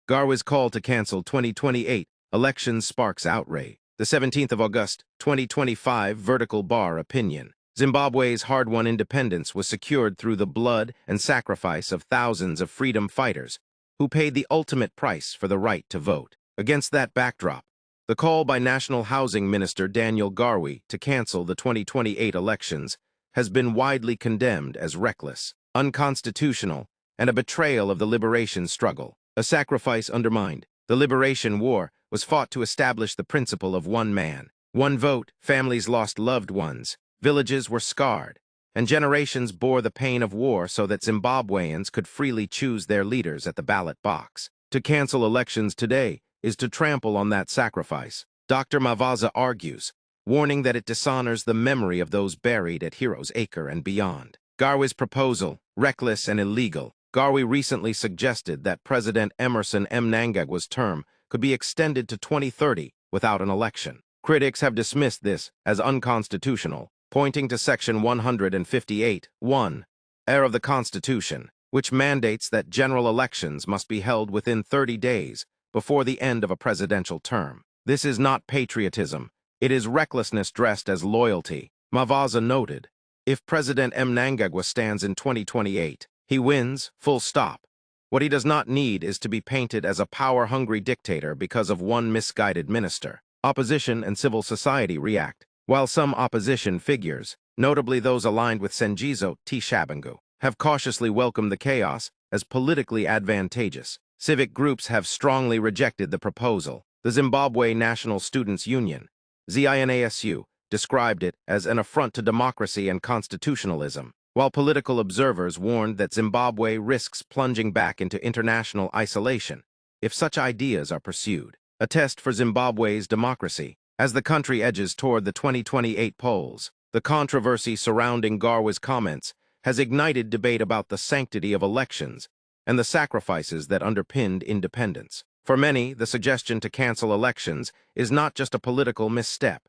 Garwe's call to cancel 2028 elections sparks outrage. The 17th of August, 2025 vertical bar opinion. Zimbabwe's hard-won independence was secured through the blood and sacrifice of thousands of freedom fighters who paid the ultimate price for the right to vote. Against that backdrop, the call by National Housing Minister Daniel Garwe to cancel the 2028 elections has been widely condemned as reckless, unconstitutional, and a betrayal of the liberation struggle. A sacrifice undermined. The Liberation War was fought to establish the principle of one man, one vote. Families lost loved ones, villages were scarred, and generations bore the pain of war so that Zimbabweans could freely choose their leaders at the ballot box. To cancel elections today is to trample on that sacrifice, Dr. Mavaza argues, warning that it dishonors the memory of those buried at Heroes Acre and beyond. Garwe's proposal, reckless and illegal. Garwe recently suggested that President Emerson Mnangagwa's term could be extended to 2030 without an election. Critics have dismissed this as unconstitutional, pointing to Section 158(1) of the Constitution, which mandates that general elections must be held within 30 days before the end of a presidential term. This is not patriotism. It is recklessness dressed as loyalty. Mavaza noted, if President Mnangagwa stands in 2028, he wins, full stop. What he does not need is to be painted as a power-hungry dictator because of one misguided minister. Opposition and civil society react, while some opposition figures, notably those aligned with Sengizo TSHABANGU, have cautiously welcomed the chaos as politically advantageous. Civic groups have strongly rejected the proposal. The Zimbabwe National Students' Union, ZINASU, described it as an affront to democracy and constitutionalism, while political observers warned that Zimbabwe risks plunging back into international isolation if such ideas are pursued. A test for Zimbabwe's democracy. As the country edges toward the 2028 polls, the controversy surrounding Garwe's comments has ignited debate about the sanctity of elections and the sacrifices that underpinned independence. For many, the suggestion to cancel elections is not just a political misstep.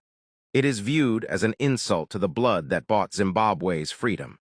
It is viewed as an insult to the blood that bought Zimbabwe's freedom.